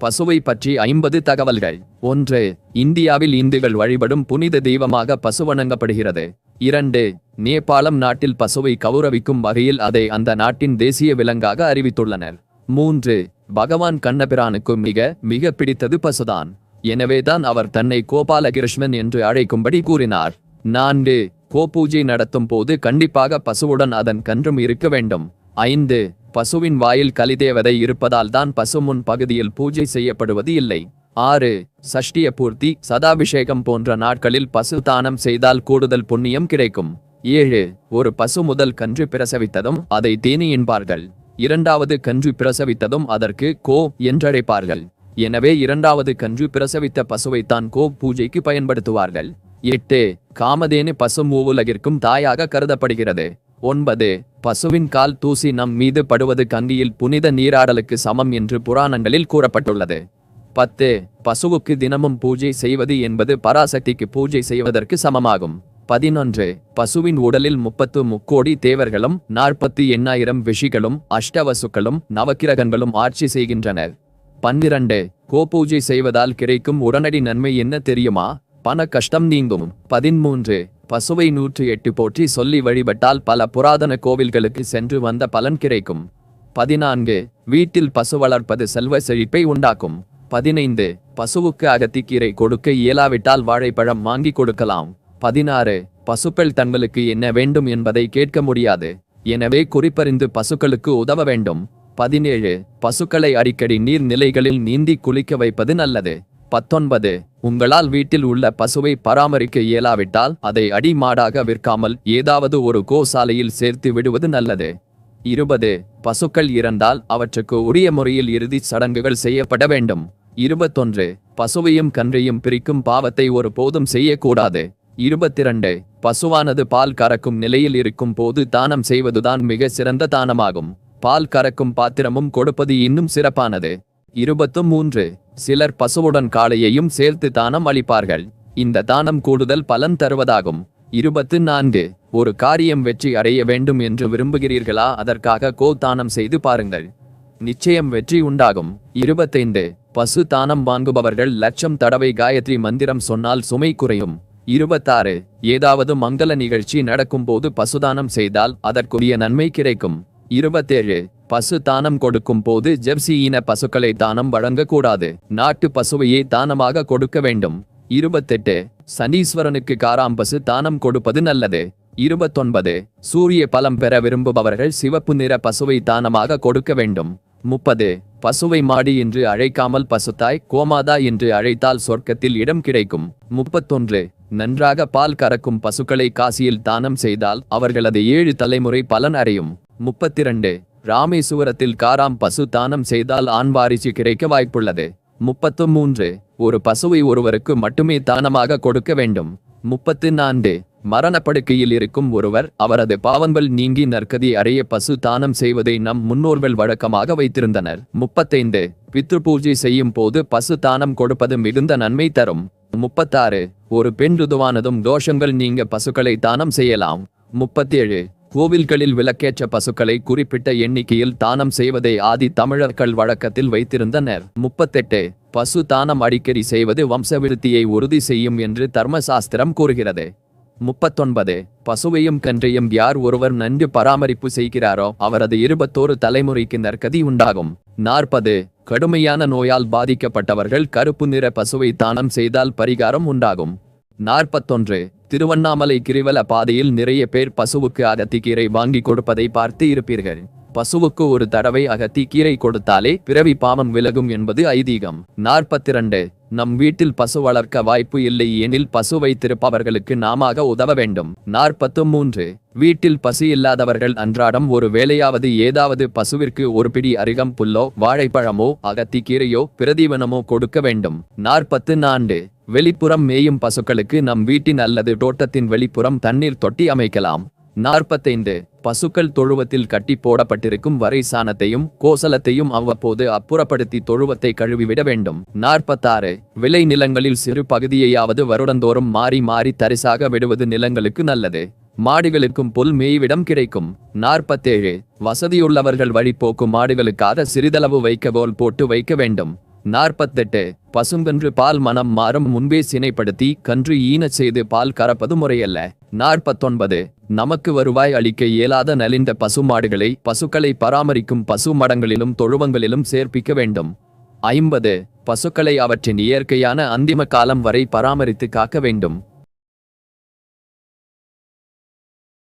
பசுவை பற்றி 50 தகவல்கள். 1. இந்தியாவில் இந்துக்கள் வழிபடும் புனித தெய்வமாக பசு வணங்கப்படுகிறது. 2. நேபாளம் நாட்டில் பசுவை கௌரவிக்கும் வகையில் அதை அந்த நாட்டின் தேசிய விலங்காக அறிவித்துள்ளனர். 3. பகவான் கண்ணபிரானுக்கு மிக பிடித்தது பசுதான். எனவேதான் அவர் தன்னை கோபாலகிருஷ்ணன் என்று அழைக்கும்படி கூறினார். 4. கோபூஜை நடத்தும் போது கண்டிப்பாக பசுவுடன் அதன் கன்றும் இருக்க வேண்டும். 5. பசுவின் வாயில் கலிதேவதை இருப்பதால் தான் பசு முன் பகுதியில் பூஜை செய்யப்படுவது இல்லை. 6. சஷ்டிய பூர்த்தி, சதாபிஷேகம் போன்ற நாட்களில் பசு தானம் செய்தால் கூடுதல் புண்ணியம் கிடைக்கும். 7. ஒரு பசு முதல் கன்று பிரசவித்ததும் அதை தேனி என்பார்கள். இரண்டாவது கன்று பிரசவித்ததும் அதற்கு கோ என்றழைப்பார்கள். எனவே இரண்டாவது கன்று பிரசவித்த பசுவைத்தான் கோ பூஜைக்கு பயன்படுத்துவார்கள். 8. காமதேனு பசு மூவுலகிற்கும் தாயாக கருதப்படுகிறது. 9. பசுவின் கால் தூசி நம் மீது படுவது கங்கியில் புனித நீராடலுக்கு சமம் என்று புராணங்களில் கூறப்பட்டுள்ளது. 10. பசுவுக்கு தினமும் பூஜை செய்வது என்பது பராசக்திக்கு பூஜை செய்வதற்கு சமமாகும். 11. பசுவின் உடலில் 30 முக்கோடி தேவர்களும் 48,000 விஷிகளும் அஷ்டவசுக்களும் நவக்கிரகங்களும் ஆட்சி செய்கின்றனர். 12. கோபூஜை செய்வதால் கிடைக்கும் உடனடி நன்மை என்ன தெரியுமா? பண கஷ்டம் நீங்கும். 13. பசுவை 108 போற்றி சொல்லி வழிபட்டால் பல புராதன கோவில்களுக்கு சென்று வந்த பலன் கிடைக்கும். 14. வீட்டில் பசு வளர்ப்பது செல்வ செழிப்பை உண்டாக்கும். 15. பசுவுக்கு அகத்திக்கீரை கொடுக்க இயலாவிட்டால் வாழைப்பழம் வாங்கி கொடுக்கலாம். 16. பசுக்கள் தங்களுக்கு என்ன வேண்டும் என்பதை கேட்க முடியாது. எனவே குறிப்பறிந்து பசுக்களுக்கு உதவ வேண்டும். 17. பசுக்களை அடிக்கடி நீர் நிலைகளில் நீந்தி குளிக்க வைப்பது நல்லது. 19. உங்களால் வீட்டில் உள்ள பசுவை பராமரிக்க இயலாவிட்டால் அதை அடி மாடாக விற்காமல் ஏதாவது ஒரு கோசாலையில் சேர்த்து விடுவது நல்லது. 20. பசுக்கள் இறந்தால் அவற்றுக்கு உரிய முறையில் இறுதி சடங்குகள் செய்யப்பட வேண்டும். 21. பசுவையும் கன்றையும் பிரிக்கும் பாவத்தை ஒரு போதும் செய்யக்கூடாது. 22. பசுவானது பால் கறக்கும் நிலையில் இருக்கும் போது தானம் செய்வதுதான் மிக சிறந்த தானமாகும். பால் கறக்கும் பாத்திரமும் கொடுப்பது இன்னும் சிறப்பானது. 23. சிலர் பசுவுடன் காளையையும் சேர்த்து தானம் அளிப்பார்கள். இந்த தானம் கூடுதல் பலன் தருவதாகும். 24. ஒரு காரியம் வெற்றி அடைய வேண்டும் என்று விரும்புகிறீர்களா? அதற்காக கோ தானம் செய்து பாருங்கள், நிச்சயம் வெற்றி உண்டாகும். 25. பசு தானம் வாங்குபவர்கள் 1,00,000 தடவை காயத்ரி மந்திரம் சொன்னால் சுமை குறையும். 26. ஏதாவது மங்கள நிகழ்ச்சி நடக்கும் போது பசுதானம் செய்தால் அதற்குரிய நன்மை கிடைக்கும். 27. பசு தானம் கொடுக்கும் போது ஜெர்சி இன பசுக்களை தானம் வழங்கக்கூடாது. நாட்டு பசுவையே தானமாக கொடுக்க வேண்டும். 28. சனீஸ்வரனுக்கு காராம்பசு தானம் கொடுப்பது நல்லது. 29. சூரிய பலம் பெற விரும்புபவர்கள் சிவப்பு நிற பசுவை தானமாக கொடுக்க வேண்டும். 30. பசுவை மாடி என்று அழைக்காமல் பசுத்தாய் கோமாதா என்று அழைத்தால் சொர்க்கத்தில் இடம் கிடைக்கும். 31. நன்றாக பால் கறக்கும் பசுக்களை காசியில் தானம் செய்தால் அவர்களது 7 தலைமுறை பலன் அடையும். 32. ராமேசுவரத்தில் காராம் பசு தானம் செய்தால் ஆண் வாரிசு கிடைக்க வாய்ப்புள்ளது. 33. ஒரு பசுவை ஒருவருக்கு மட்டுமே தானமாக கொடுக்க வேண்டும். 34. மரணப்படுக்கையில் இருக்கும் ஒருவர் அவரது பாவங்கள் நீங்கி நற்கதி அடைய பசு தானம் செய்வதை நம் முன்னோர்கள் வழக்கமாக வைத்திருந்தனர். 35. பித்ரு பூஜை செய்யும் போது பசு தானம் கொடுப்பது மிகுந்த நன்மை தரும். 36. ஒரு பெண் ருதுவானதும் தோஷங்கள் நீங்க பசுக்களை தானம் செய்யலாம். 37. கோவில்களில் விளக்கேற்ற பசுக்களை குறிப்பிட்ட எண்ணிக்கையில் தானம் செய்வதை ஆதி தமிழர்கள் வழக்கத்தில் வைத்திருந்தனர். 38. பசு தானம் அடிக்கடி செய்வது வம்சவிருத்தியை உறுதி செய்யும் என்று தர்மசாஸ்திரம் கூறுகிறது. 39. பசுவையும் கன்றையும் யார் ஒருவர் நன்கு பராமரிப்பு செய்கிறாரோ அவரது 21 தலைமுறைக்கு நற்கதி உண்டாகும். 40. கடுமையான நோயால் பாதிக்கப்பட்டவர்கள் கருப்பு நிற பசுவை தானம் செய்தால் பரிகாரம் உண்டாகும். 41. திருவண்ணாமலை கிரிவல பாதையில் நிறைய பேர் பசுவுக்கு அகத்திக்கீரை வாங்கி கொடுப்பதை பார்த்து இருப்பீர்கள். பசுவுக்கு ஒரு தடவை அகத்திக்கீரை கொடுத்தாலே பிறவி பாவம் விலகும் என்பது ஐதீகம். 42. நம் வீட்டில் பசு வளர்க்க வாய்ப்பு இல்லை எனில் பசு வைத்திருப்பவர்களுக்கு நாமாக உதவ வேண்டும். 43. வீட்டில் பசு இல்லாதவர்கள் அன்றாடம் ஒரு வேளையாவது ஏதாவது பசுவிற்கு ஒரு பிடி அரிகம் புல்லோ வாழைப்பழமோ அகத்திக்கீரையோ பிரதீவனமோ கொடுக்க வேண்டும். 44. வெளிப்புறம் மேயும் பசுக்களுக்கு நம் வீட்டின் அல்லது தோட்டத்தின் வெளிப்புறம் தண்ணீர் தொட்டி அமைக்கலாம். 45. பசுக்கள் தொழுவத்தில் கட்டி போடப்பட்டிருக்கும் வரை சாணத்தையும் கோசலத்தையும் அவ்வப்போது அப்புறப்படுத்தி தொழுவத்தை கழுவிவிட வேண்டும். 46. விளை நிலங்களில் சிறு பகுதியையாவது வருடந்தோறும் மாறி மாறி தரிசாக விடுவது நிலங்களுக்கு நல்லது. மாடுகளுக்கும் புல் மேய்விடம் கிடைக்கும். 47. வசதியுள்ளவர்கள் வழிபோக்கும் மாடுகளுக்காக சிறிதளவு வைக்கோல் போட்டு வைக்க வேண்டும். 48 பசுங்கன்று பால் மனம் மாறும் முன்பே சினைப்படுத்தி கன்று ஈனச் செய்து பால் கறப்பது முறையல்ல. 49 நமக்கு வருவாய் அளிக்க இயலாத நலிந்த பசுமாடுகளை பசுக்களை பராமரிக்கும் பசு மடங்களிலும் தொழுவங்களிலும் சேர்ப்பிக்க வேண்டும். 50 பசுக்களை அவற்றின் இயற்கையான அந்திம காலம் வரை பராமரித்து காக்க வேண்டும்.